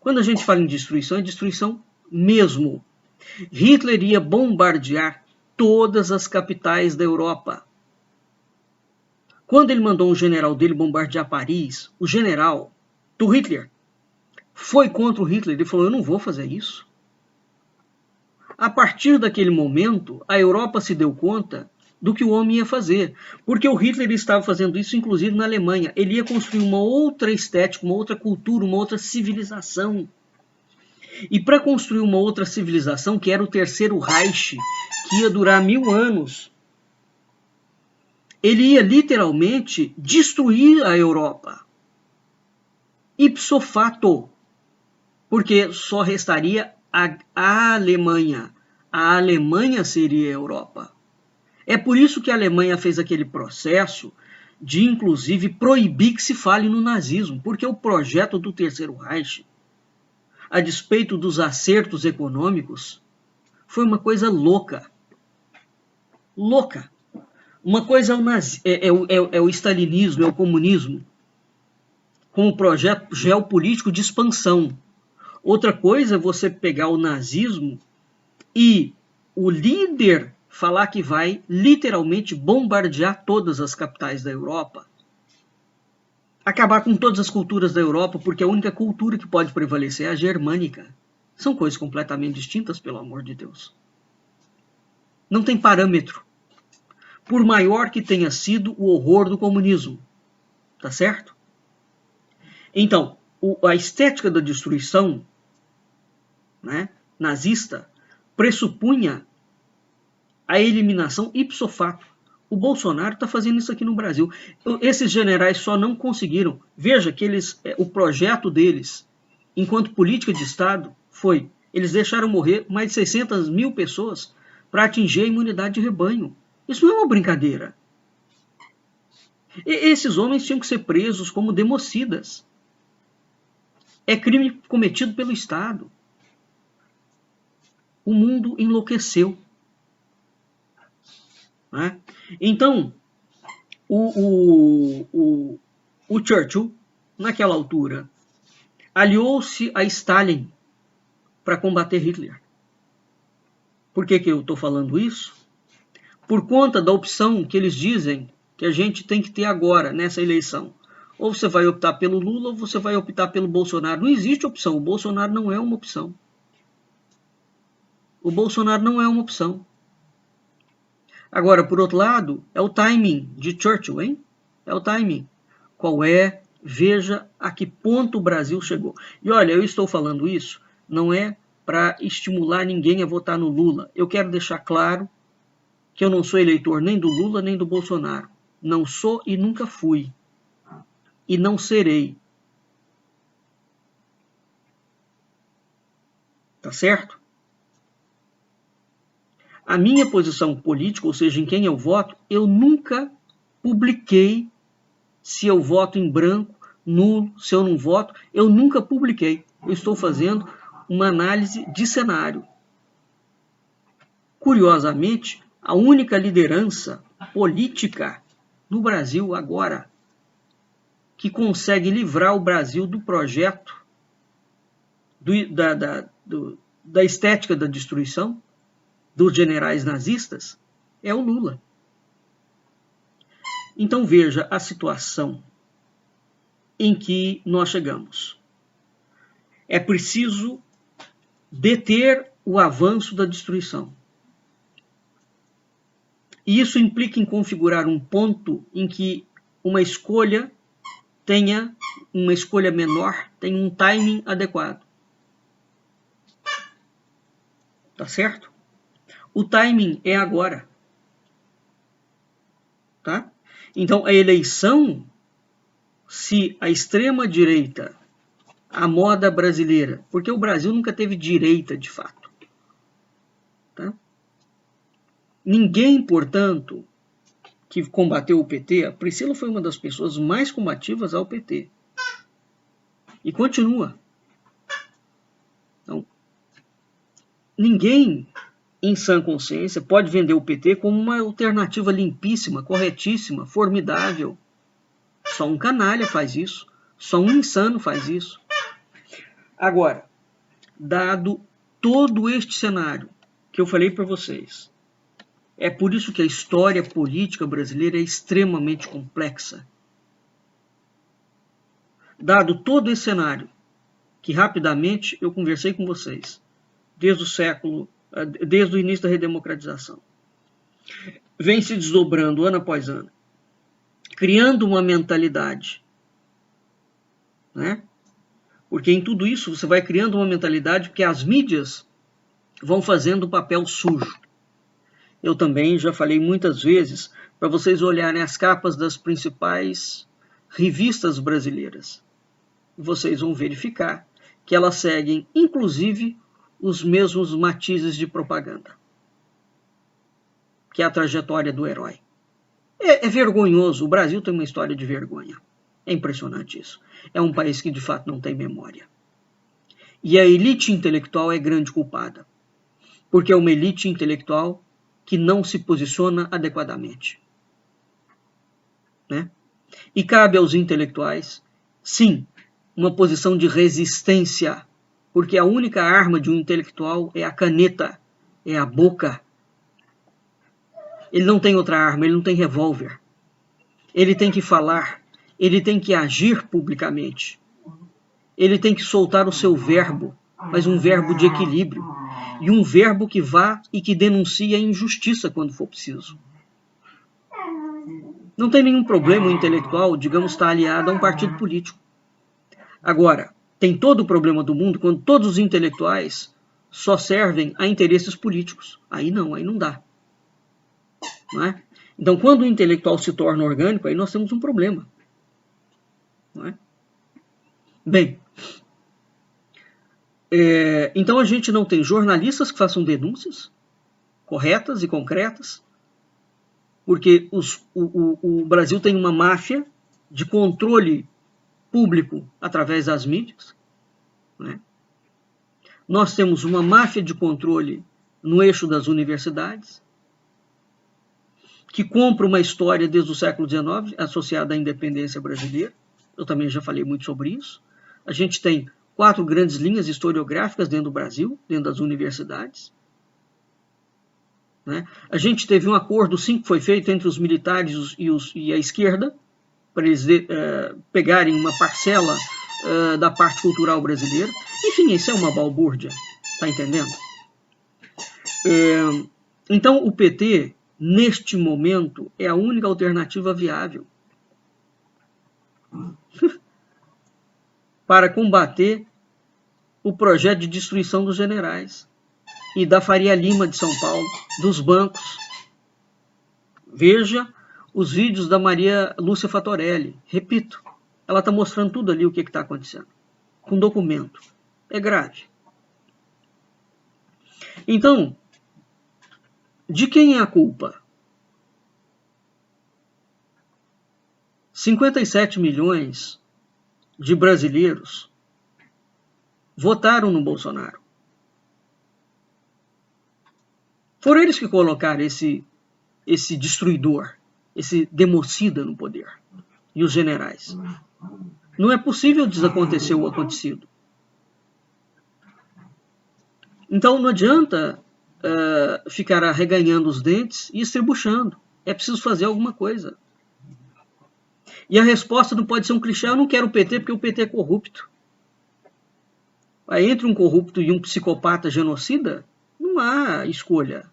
Quando a gente fala em destruição, é destruição mesmo. Hitler ia bombardear todas as capitais da Europa. Quando ele mandou um general dele bombardear Paris, o general do Hitler foi contra o Hitler. Ele falou: eu não vou fazer isso. A partir daquele momento, a Europa se deu conta do que o homem ia fazer. Porque o Hitler estava fazendo isso, inclusive, na Alemanha. Ele ia construir uma outra estética, uma outra cultura, uma outra civilização. E para construir uma outra civilização, que era o Terceiro Reich, que ia durar 1000 anos, ele ia literalmente destruir a Europa. Ipso facto. Porque só restaria a Alemanha. A Alemanha seria a Europa. É por isso que a Alemanha fez aquele processo de, inclusive, proibir que se fale no nazismo. Porque o projeto do Terceiro Reich, a despeito dos acertos econômicos, foi uma coisa louca. Louca. Uma coisa é o stalinismo, é o comunismo, como projeto geopolítico de expansão. Outra coisa é você pegar o nazismo e o líder falar que vai literalmente bombardear todas as capitais da Europa. Acabar com todas as culturas da Europa, porque a única cultura que pode prevalecer é a germânica. São coisas completamente distintas, pelo amor de Deus. Não tem parâmetro. Por maior que tenha sido o horror do comunismo. Tá certo? Então, a estética da destruição, nazista, pressupunha a eliminação ipso facto. O Bolsonaro está fazendo isso aqui no Brasil. Esses generais só não conseguiram. Veja que o projeto deles, enquanto política de Estado, foi: eles deixaram morrer mais de 600 mil pessoas para atingir a imunidade de rebanho. Isso não é uma brincadeira. Esses homens tinham que ser presos como democidas. É crime cometido pelo Estado. O mundo enlouqueceu. Né? Então, o Churchill, naquela altura, aliou-se a Stalin para combater Hitler. Por que eu estou falando isso? Por conta da opção que eles dizem que a gente tem que ter agora, nessa eleição. Ou você vai optar pelo Lula ou você vai optar pelo Bolsonaro. Não existe opção. O Bolsonaro não é uma opção. O Bolsonaro não é uma opção. Agora, por outro lado, é o timing de Churchill, hein? É o timing. Qual é? Veja a que ponto o Brasil chegou. E olha, eu estou falando isso, não é para estimular ninguém a votar no Lula. Eu quero deixar claro que eu não sou eleitor nem do Lula nem do Bolsonaro. Não sou e nunca fui. E não serei. Tá certo? A minha posição política, ou seja, em quem eu voto, eu nunca publiquei se eu voto em branco, nulo, se eu não voto. Eu nunca publiquei. Eu estou fazendo uma análise de cenário. Curiosamente, a única liderança política no Brasil agora que consegue livrar o Brasil do projeto da estética da destruição dos generais nazistas é o Lula. Então veja a situação em que nós chegamos. É preciso deter o avanço da destruição. E isso implica em configurar um ponto em que uma escolha tenha uma escolha menor, tenha um timing adequado. Tá certo? O timing é agora. Tá? Então, a eleição, se a extrema-direita, a moda brasileira, porque o Brasil nunca teve direita de fato. Tá? Ninguém, portanto, que combateu o PT, a Priscila foi uma das pessoas mais combativas ao PT. E continua. Então, ninguém em sã consciência pode vender o PT como uma alternativa limpíssima, corretíssima, formidável. Só um canalha faz isso. Só um insano faz isso. Agora, dado todo este cenário que eu falei para vocês, é por isso que a história política brasileira é extremamente complexa. Dado todo esse cenário, que rapidamente eu conversei com vocês, desde o início da redemocratização, vem se desdobrando ano após ano, criando uma mentalidade, né? Porque em tudo isso você vai criando uma mentalidade porque as mídias vão fazendo o papel sujo. Eu também já falei muitas vezes para vocês olharem as capas das principais revistas brasileiras. Vocês vão verificar que elas seguem, inclusive, os mesmos matizes de propaganda, que é a trajetória do herói. É vergonhoso. O Brasil tem uma história de vergonha. É impressionante isso. É um país que, de fato, não tem memória. E a elite intelectual é grande culpada, porque é uma elite intelectual que não se posiciona adequadamente. Né? E cabe aos intelectuais, sim, uma posição de resistência, porque a única arma de um intelectual é a caneta, é a boca. Ele não tem outra arma, ele não tem revólver. Ele tem que falar, ele tem que agir publicamente. Ele tem que soltar o seu verbo, mas um verbo de equilíbrio. E um verbo que vá e que denuncie a injustiça quando for preciso. Não tem nenhum problema o intelectual, digamos, estar aliado a um partido político. Agora, tem todo o problema do mundo quando todos os intelectuais só servem a interesses políticos. Aí não dá. Não é? Então, quando o intelectual se torna orgânico, aí nós temos um problema. Não é? Bem, então a gente não tem jornalistas que façam denúncias corretas e concretas, porque o Brasil tem uma máfia de controle público através das mídias. Né? Nós temos uma máfia de controle no eixo das universidades, que compra uma história desde o século XIX associada à independência brasileira. Eu também já falei muito sobre isso. A gente tem 4 grandes linhas historiográficas dentro do Brasil, dentro das universidades. Né? A gente teve um acordo, sim, que foi feito entre os militares e a esquerda, para eles pegarem uma parcela da parte cultural brasileira. Enfim, isso é uma balbúrdia, tá entendendo? Então, o PT, neste momento, é a única alternativa viável para combater o projeto de destruição dos generais e da Faria Lima de São Paulo, dos bancos. Veja os vídeos da Maria Lúcia Fatorelli. Repito, ela está mostrando tudo ali o que está acontecendo, com documento. É grave. Então, de quem é a culpa? 57 milhões de brasileiros votaram no Bolsonaro. Foram eles que colocaram esse destruidor, esse democida no poder. E os generais. Não é possível desacontecer o acontecido. Então não adianta ficar arreganhando os dentes e estribuchando. É preciso fazer alguma coisa. E a resposta não pode ser um clichê: eu não quero o PT porque o PT é corrupto. Aí entre um corrupto e um psicopata genocida, não há escolha.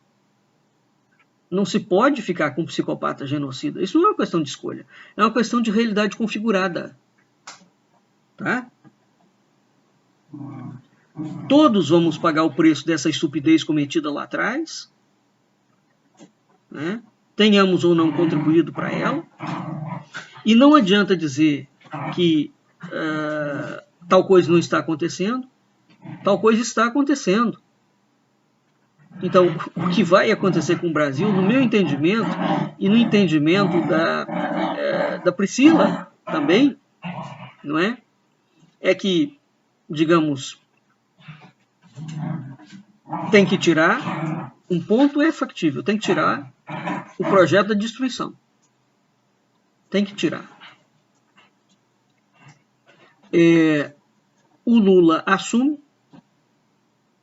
Não se pode ficar com um psicopata genocida. Isso não é uma questão de escolha. É uma questão de realidade configurada. Tá? Todos vamos pagar o preço dessa estupidez cometida lá atrás. Né? Tenhamos ou não contribuído para ela. E não adianta dizer que tal coisa não está acontecendo. Tal coisa está acontecendo. Então, o que vai acontecer com o Brasil, no meu entendimento, e no entendimento da Priscila também, não é? É que, digamos, tem que tirar, um ponto é factível, tem que tirar o projeto da destruição. Tem que tirar. O Lula assume.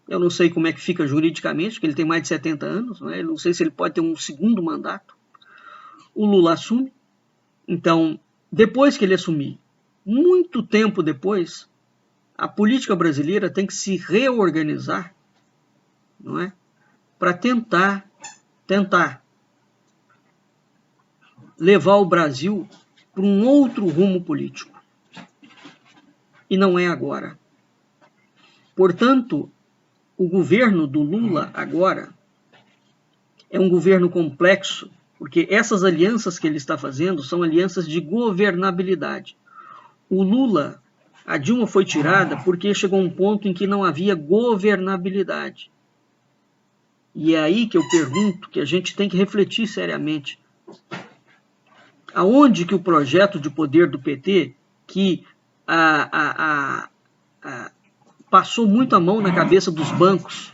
Eu não sei como é que fica juridicamente, porque ele tem mais de 70 anos, né? Eu não sei se ele pode ter um segundo mandato. O Lula assume. Então, depois que ele assumir, muito tempo depois, a política brasileira tem que se reorganizar, não é? Para tentar levar o Brasil para um outro rumo político. E não é agora. Portanto, o governo do Lula agora é um governo complexo, porque essas alianças que ele está fazendo são alianças de governabilidade. O Lula, a Dilma foi tirada porque chegou um ponto em que não havia governabilidade. E é aí que eu pergunto, que a gente tem que refletir seriamente. Aonde que o projeto de poder do PT, que passou muito a mão na cabeça dos bancos,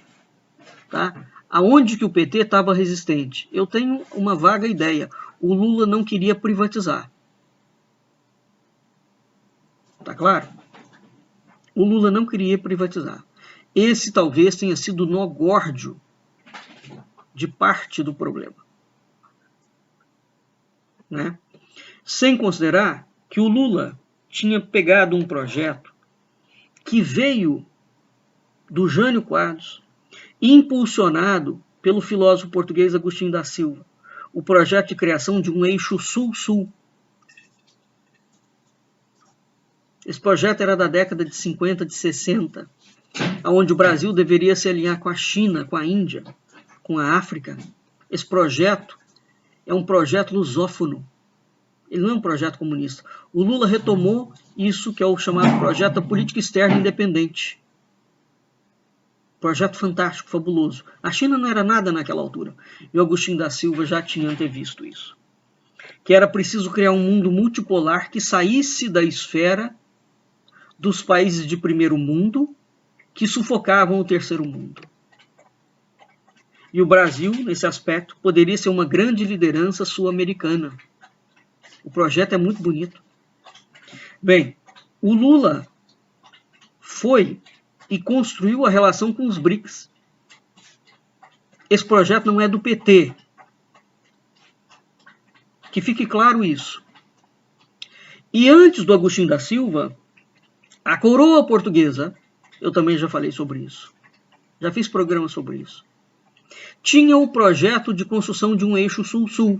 tá? Aonde que o PT estava resistente? Eu tenho uma vaga ideia. O Lula não queria privatizar. Tá claro? O Lula não queria privatizar. Esse talvez tenha sido o nó górdio de parte do problema. Né? Sem considerar que o Lula tinha pegado um projeto que veio do Jânio Quadros, impulsionado pelo filósofo português Agostinho da Silva, o projeto de criação de um eixo sul-sul. Esse projeto era da década de 50, de 60, onde o Brasil deveria se alinhar com a China, com a Índia, com a África. Esse projeto é um projeto lusófono. Ele não é um projeto comunista. O Lula retomou isso que é o chamado projeto da política externa independente. Projeto fantástico, fabuloso. A China não era nada naquela altura. E o Agostinho da Silva já tinha antevisto isso. Que era preciso criar um mundo multipolar que saísse da esfera dos países de primeiro mundo que sufocavam o terceiro mundo. E o Brasil, nesse aspecto, poderia ser uma grande liderança sul-americana. O projeto é muito bonito. Bem, o Lula foi e construiu a relação com os BRICS. Esse projeto não é do PT. Que fique claro isso. E antes do Agostinho da Silva, a coroa portuguesa, eu também já falei sobre isso. Já fiz programa sobre isso. Tinha o projeto de construção de um eixo sul-sul.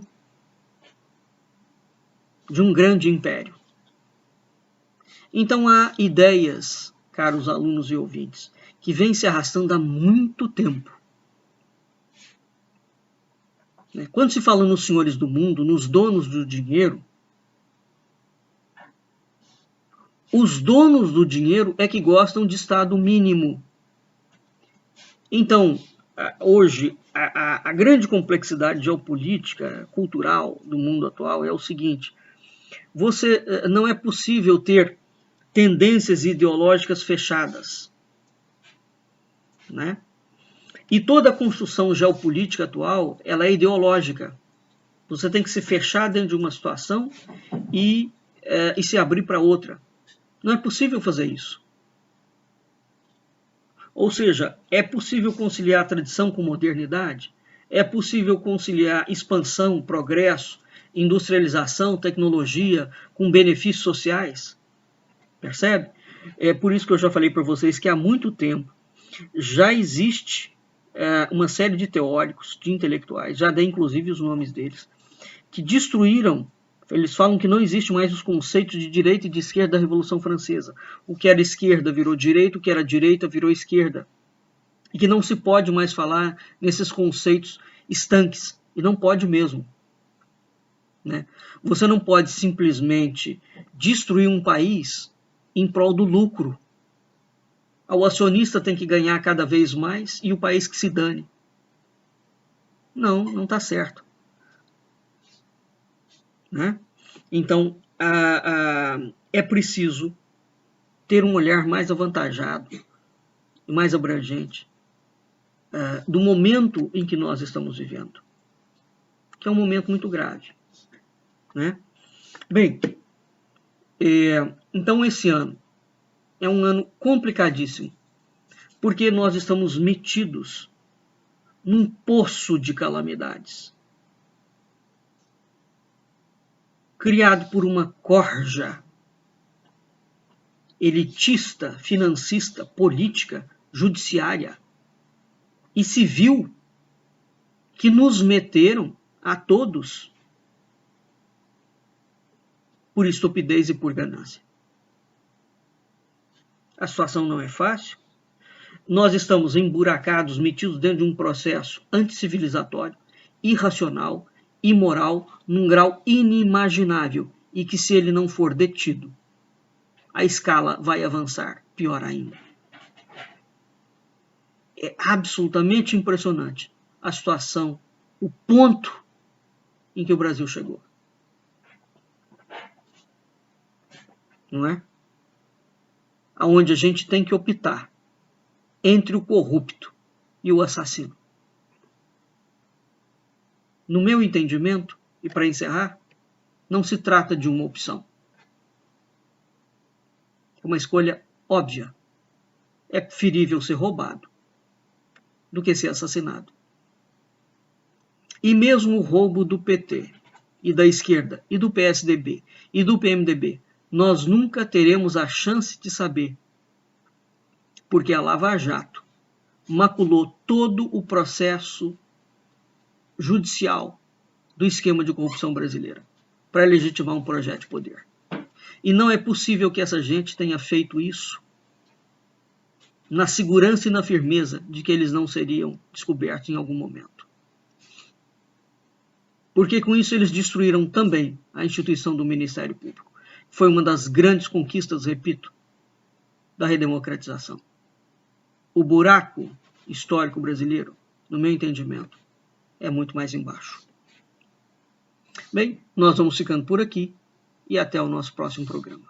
De um grande império. Então há ideias, caros alunos e ouvintes, que vêm se arrastando há muito tempo. Quando se fala nos senhores do mundo, nos donos do dinheiro, os donos do dinheiro é que gostam de Estado mínimo. Então, hoje, a grande complexidade geopolítica, cultural do mundo atual é o seguinte: não é possível ter tendências ideológicas fechadas, né? E toda a construção geopolítica atual, ela é ideológica. Você tem que se fechar dentro de uma situação e se abrir para outra. Não é possível fazer isso. Ou seja, é possível conciliar tradição com modernidade? É possível conciliar expansão, progresso, industrialização, tecnologia com benefícios sociais? Percebe? É por isso que eu já falei para vocês que há muito tempo já existe uma série de teóricos, de intelectuais, já dei inclusive os nomes deles, que destruíram, eles falam que não existe mais os conceitos de direita e de esquerda da Revolução Francesa. O que era esquerda virou direita, o que era direita virou esquerda. E que não se pode mais falar nesses conceitos estanques, e não pode mesmo. Né? Você não pode simplesmente destruir um país em prol do lucro. O acionista tem que ganhar cada vez mais e o país que se dane. Não está certo. Né? Então, é preciso ter um olhar mais avantajado e mais abrangente do momento em que nós estamos vivendo, que é um momento muito grave. Né? Bem, então esse ano é um ano complicadíssimo, porque nós estamos metidos num poço de calamidades, criado por uma corja elitista, financista, política, judiciária e civil, que nos meteram a todos por estupidez e por ganância. A situação não é fácil. Nós estamos emburacados, metidos dentro de um processo anticivilizatório, irracional, imoral, num grau inimaginável, e que, se ele não for detido, a escala vai avançar, pior ainda. É absolutamente impressionante a situação, o ponto em que o Brasil chegou. Não é? Onde a gente tem que optar entre o corrupto e o assassino. No meu entendimento, e para encerrar, não se trata de uma opção. É uma escolha óbvia. É preferível ser roubado do que ser assassinado. E mesmo o roubo do PT, e da esquerda, e do PSDB, e do PMDB, nós nunca teremos a chance de saber, porque a Lava Jato maculou todo o processo judicial do esquema de corrupção brasileira para legitimar um projeto de poder. E não é possível que essa gente tenha feito isso na segurança e na firmeza de que eles não seriam descobertos em algum momento. porque com isso eles destruíram também a instituição do Ministério Público. Foi uma das grandes conquistas, repito, da redemocratização. O buraco histórico brasileiro, no meu entendimento, é muito mais embaixo. Bem, nós vamos ficando por aqui e até o nosso próximo programa.